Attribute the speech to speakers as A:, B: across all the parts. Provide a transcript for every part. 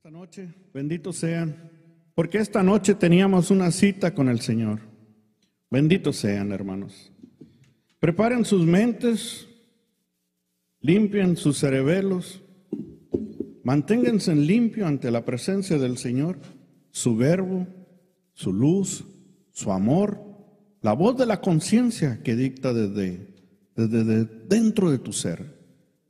A: Esta noche, benditos sean, porque esta noche teníamos una cita con el Señor. Benditos sean, hermanos. Preparen sus mentes, limpien sus cerebelos, manténganse en limpio ante la presencia del Señor, su verbo, su luz, su amor, la voz de la conciencia que dicta desde dentro de tu ser.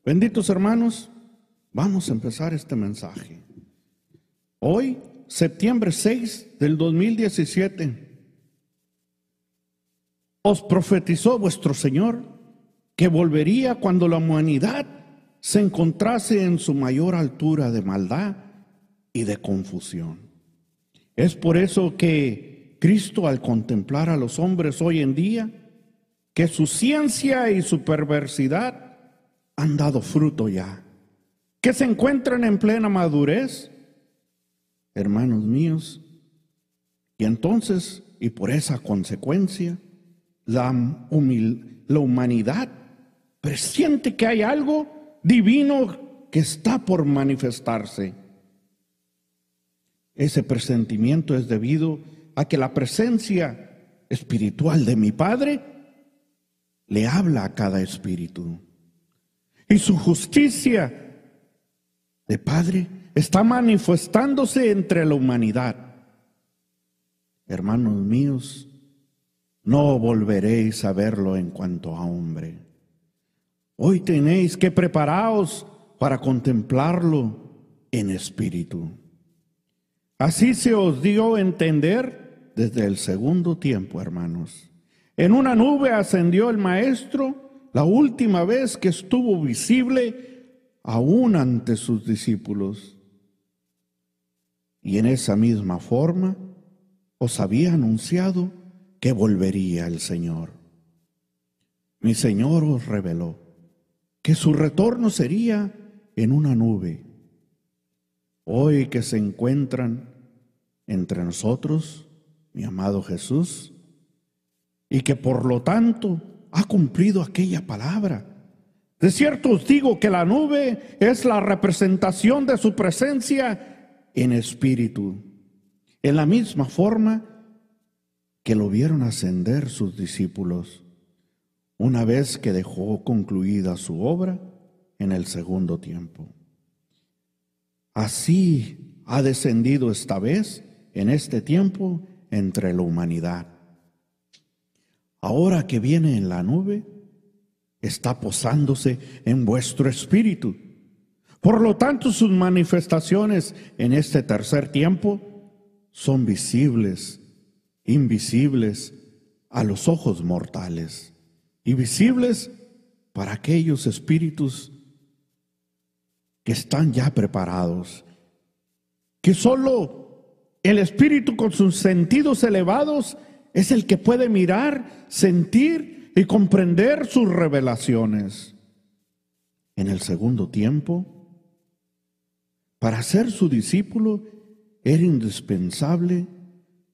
A: Benditos hermanos, vamos a empezar este mensaje. Hoy, septiembre 6 del 2017, os profetizó vuestro Señor que volvería cuando la humanidad se encontrase en su mayor altura de maldad y de confusión. Es por eso que Cristo, al contemplar a los hombres hoy en día, que su ciencia y su perversidad han dado fruto ya, que se encuentran en plena madurez, hermanos míos, y entonces, y por esa consecuencia, la humanidad presiente que hay algo divino que está por manifestarse. Ese presentimiento es debido a que la presencia espiritual de mi Padre le habla a cada espíritu. Y su justicia de Padre está manifestándose entre la humanidad. Hermanos míos, no volveréis a verlo en cuanto a hombre. Hoy tenéis que prepararos para contemplarlo en espíritu. Así se os dio a entender desde el segundo tiempo, hermanos. En una nube ascendió el Maestro la última vez que estuvo visible aún ante sus discípulos. Y en esa misma forma os había anunciado que volvería el Señor. Mi Señor os reveló que su retorno sería en una nube. Hoy que se encuentran entre nosotros, mi amado Jesús, y que por lo tanto ha cumplido aquella palabra. De cierto os digo que la nube es la representación de su presencia en espíritu, en la misma forma que lo vieron ascender sus discípulos, una vez que dejó concluida su obra en el segundo tiempo. Así ha descendido esta vez, en este tiempo, entre la humanidad. Ahora que viene en la nube, está posándose en vuestro espíritu. Por lo tanto, sus manifestaciones en este tercer tiempo son visibles, invisibles a los ojos mortales y visibles para aquellos espíritus que están ya preparados, que solo el espíritu con sus sentidos elevados es el que puede mirar, sentir y comprender sus revelaciones. En el segundo tiempo, para ser su discípulo era indispensable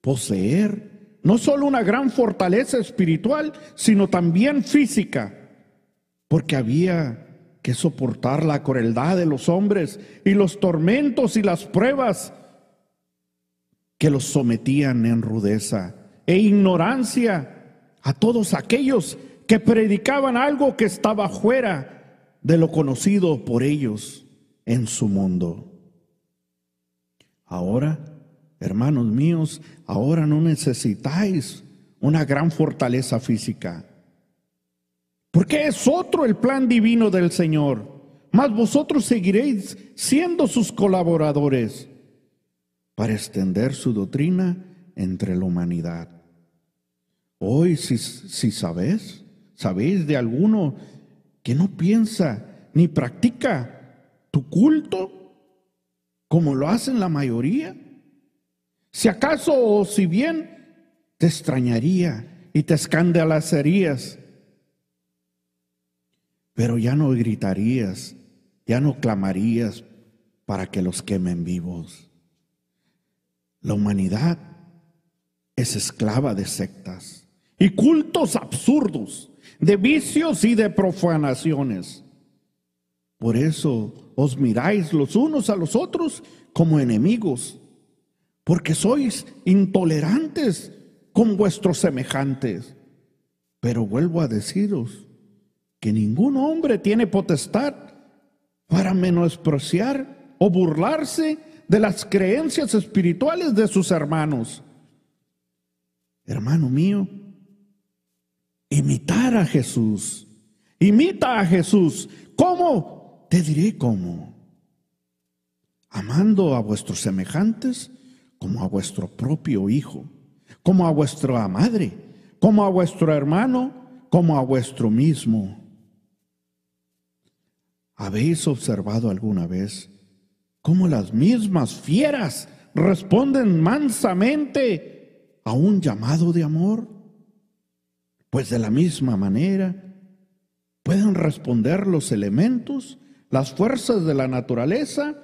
A: poseer no solo una gran fortaleza espiritual, sino también física, porque había que soportar la crueldad de los hombres y los tormentos y las pruebas que los sometían en rudeza e ignorancia a todos aquellos que predicaban algo que estaba fuera de lo conocido por ellos en su mundo. Ahora, hermanos míos, ahora no necesitáis una gran fortaleza física, porque es otro el plan divino del Señor, mas vosotros seguiréis siendo sus colaboradores para extender su doctrina entre la humanidad. Hoy, si sabéis de alguno que no piensa ni practica tu culto como lo hacen la mayoría, si acaso o si bien te extrañaría y te escandalizarías, pero ya no gritarías, ya no clamarías para que los quemen vivos. La humanidad es esclava de sectas y cultos absurdos, de vicios y de profanaciones. Por eso os miráis los unos a los otros como enemigos, porque sois intolerantes con vuestros semejantes. Pero vuelvo a deciros que ningún hombre tiene potestad para menospreciar o burlarse de las creencias espirituales de sus hermanos. Hermano mío, imitar a Jesús. Imita a Jesús. ¿Cómo? Te diré cómo. Amando a vuestros semejantes como a vuestro propio hijo, como a vuestra madre, como a vuestro hermano, como a vuestro mismo. ¿Habéis observado alguna vez cómo las mismas fieras responden mansamente a un llamado de amor? Pues de la misma manera pueden responder los elementos, las fuerzas de la naturaleza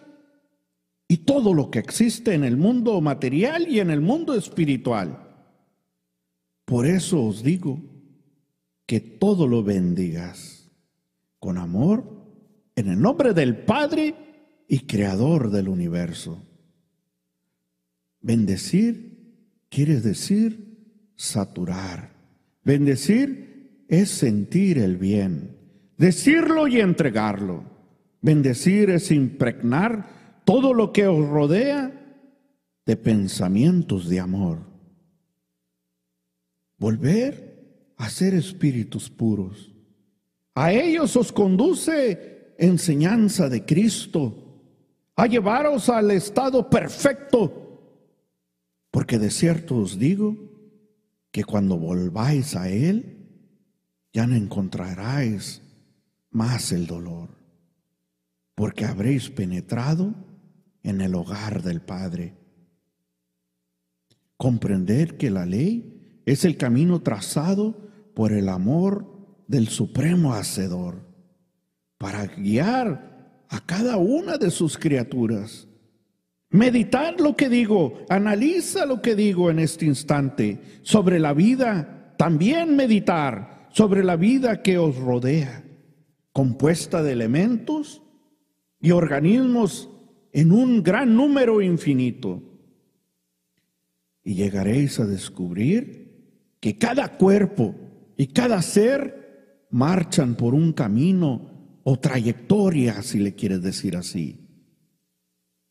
A: y todo lo que existe en el mundo material y en el mundo espiritual. Por eso os digo que todo lo bendigas con amor en el nombre del Padre y Creador del universo. Bendecir quiere decir saturar. Bendecir es sentir el bien, decirlo y entregarlo. Bendecir es impregnar todo lo que os rodea de pensamientos de amor. Volver a ser espíritus puros. A ellos os conduce enseñanza de Cristo, a llevaros al estado perfecto. Porque de cierto os digo que cuando volváis a Él, ya no encontraréis más el dolor, porque habréis penetrado en el hogar del Padre. Comprender que la ley es el camino trazado por el amor del Supremo Hacedor, para guiar a cada una de sus criaturas. Meditar lo que digo, analiza lo que digo en este instante sobre la vida, también meditar sobre la vida que os rodea, compuesta de elementos y organismos en un gran número infinito. Y llegaréis a descubrir que cada cuerpo y cada ser marchan por un camino o trayectoria, si le quieres decir así,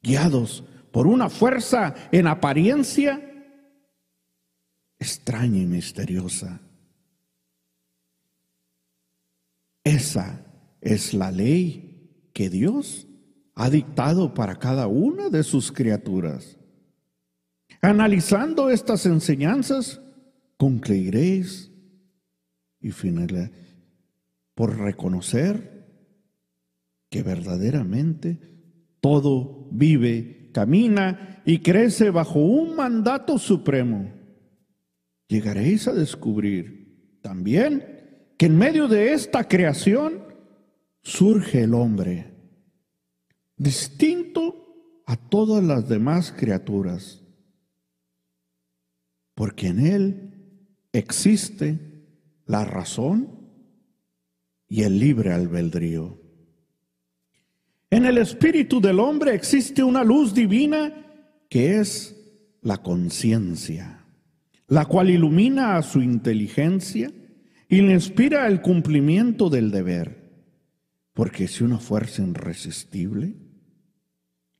A: guiados por una fuerza en apariencia extraña y misteriosa. Esa es la ley que Dios ha dictado para cada una de sus criaturas. Analizando estas enseñanzas, concluiréis y finalmente por reconocer que verdaderamente todo vive, camina y crece bajo un mandato supremo. Llegaréis a descubrir también que en medio de esta creación surge el hombre, distinto a todas las demás criaturas, porque en él existe la razón y el libre albedrío. En el espíritu del hombre existe una luz divina que es la conciencia, la cual ilumina a su inteligencia y le inspira el cumplimiento del deber. Porque si una fuerza irresistible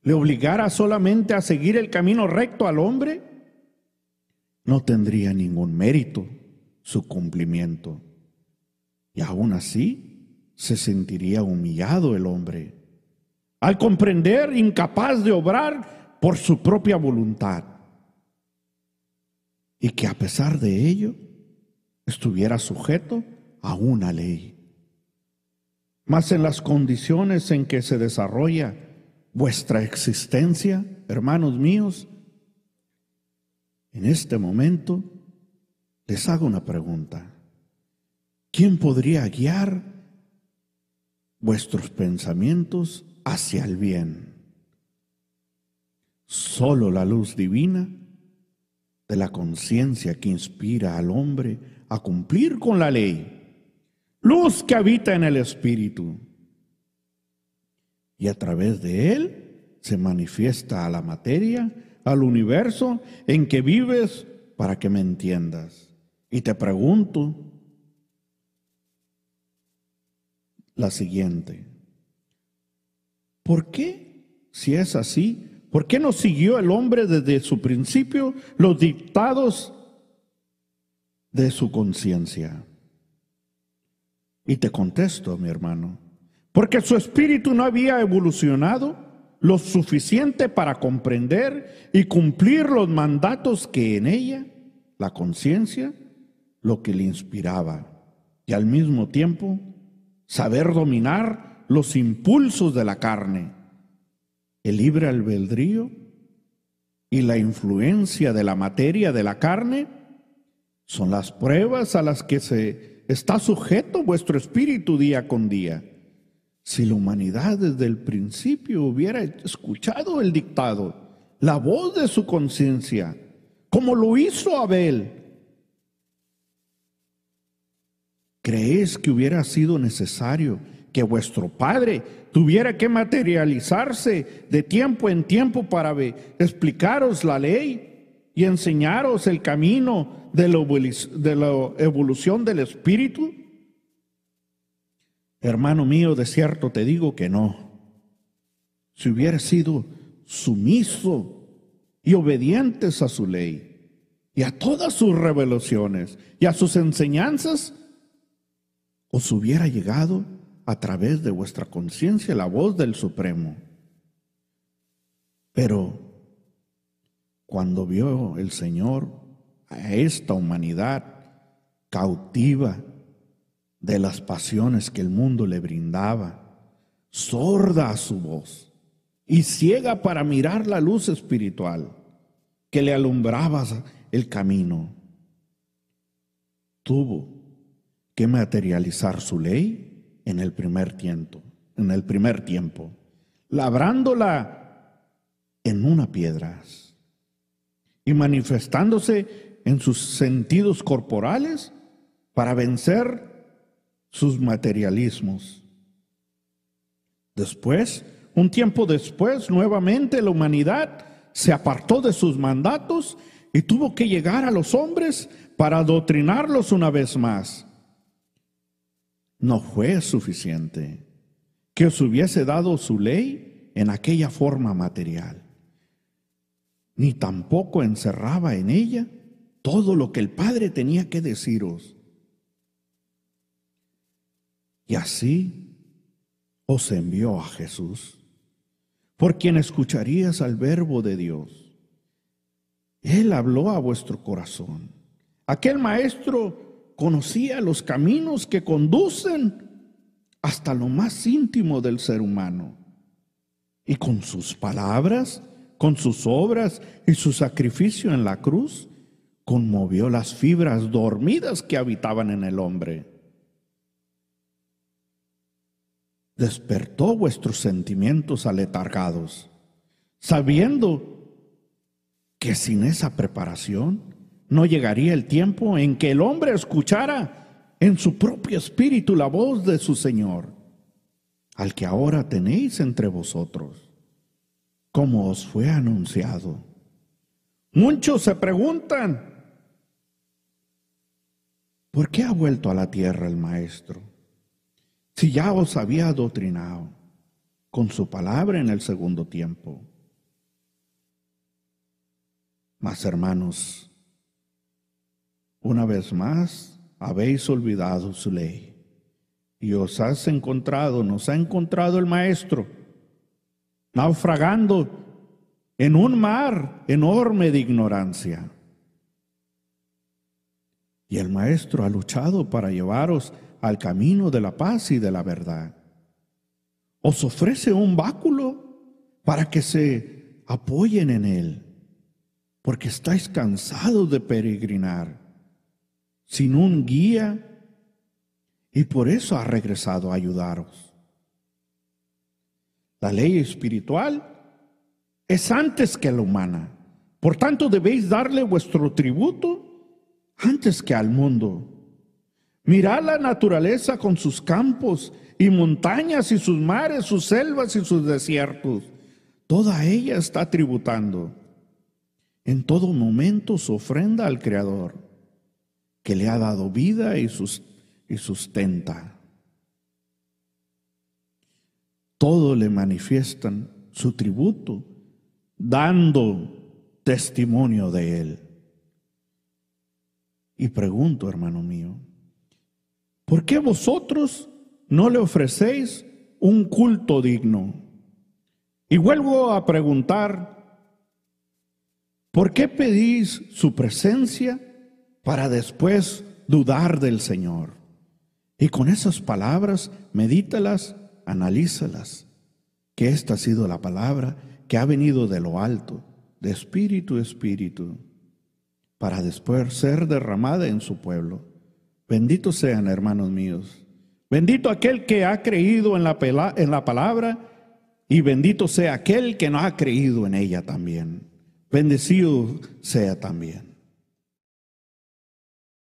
A: le obligara solamente a seguir el camino recto al hombre, no tendría ningún mérito su cumplimiento. Y aún así se sentiría humillado el hombre, al comprender incapaz de obrar por su propia voluntad. Y que a pesar de ello, estuviera sujeto a una ley. Mas en las condiciones en que se desarrolla vuestra existencia, hermanos míos, en este momento les hago una pregunta. ¿Quién podría guiar vuestros pensamientos hacia el bien? Solo la luz divina de la conciencia que inspira al hombre a cumplir con la ley, luz que habita en el espíritu. y a través de él se manifiesta a la materia, al universo en que vives, para que me entiendas. Y te pregunto la siguiente: ¿por qué, si es así, por qué no siguió el hombre desde su principio los dictados de su conciencia? Y te contesto, mi hermano, porque su espíritu no había evolucionado lo suficiente para comprender y cumplir los mandatos que en ella, la conciencia, lo que le inspiraba, y al mismo tiempo saber dominar los impulsos de la carne, el libre albedrío y la influencia de la materia de la carne son las pruebas a las que se está sujeto vuestro espíritu día con día. Si la humanidad desde el principio hubiera escuchado el dictado, la voz de su conciencia, como lo hizo Abel, ¿creéis que hubiera sido necesario que vuestro Padre tuviera que materializarse de tiempo en tiempo para explicaros la ley y enseñaros el camino de la evolución del espíritu? Hermano mío, de cierto te digo que no. Si hubiera sido sumiso y obedientes a su ley y a todas sus revelaciones y a sus enseñanzas, os hubiera llegado a través de vuestra conciencia la voz del Supremo. Pero cuando vio el Señor a esta humanidad cautiva de las pasiones que el mundo le brindaba, sorda a su voz y ciega para mirar la luz espiritual que le alumbraba el camino, tuvo que materializar su ley en el primer tiempo, labrándola en una piedra y manifestándose en sus sentidos corporales para vencer sus materialismos. Después, un tiempo después, nuevamente la humanidad se apartó de sus mandatos y tuvo que llegar a los hombres para adoctrinarlos una vez más. No fue suficiente que os hubiese dado su ley en aquella forma material, ni tampoco encerraba en ella todo lo que el Padre tenía que deciros. Y así os envió a Jesús, por quien escucharías al verbo de Dios. Él habló a vuestro corazón. Aquel maestro conocía los caminos que conducen hasta lo más íntimo del ser humano. Y con sus palabras, con sus obras y su sacrificio en la cruz, conmovió las fibras dormidas que habitaban en el hombre. Despertó vuestros sentimientos aletargados, sabiendo que sin esa preparación no llegaría el tiempo en que el hombre escuchara en su propio espíritu la voz de su Señor, al que ahora tenéis entre vosotros, como os fue anunciado. Muchos se preguntan, ¿por qué ha vuelto a la tierra el Maestro? Si ya os había adoctrinado con su palabra en el segundo tiempo. Mas, hermanos, una vez más habéis olvidado su ley y nos ha encontrado el Maestro naufragando en un mar enorme de ignorancia. Y el Maestro ha luchado para llevaros al camino de la paz y de la verdad. Os ofrece un báculo para que se apoyen en él, porque estáis cansados de peregrinar sin un guía, y por eso ha regresado a ayudaros. La ley espiritual es antes que la humana, por tanto debéis darle vuestro tributo antes que al mundo. Mirad la naturaleza con sus campos y montañas y sus mares, sus selvas y sus desiertos. Toda ella está tributando en todo momento su ofrenda al Creador, que le ha dado vida y sustenta. Todo le manifiestan su tributo, dando testimonio de Él. Y pregunto, hermano mío, ¿por qué vosotros no le ofrecéis un culto digno? Y vuelvo a preguntar, ¿por qué pedís su presencia para después dudar del Señor? Y con esas palabras, medítalas, analízalas, que esta ha sido la palabra que ha venido de lo alto, de espíritu a espíritu, para después ser derramada en su pueblo. Benditos sean, hermanos míos. Bendito aquel que ha creído en la palabra, y bendito sea aquel que no ha creído en ella también. Bendecido sea también.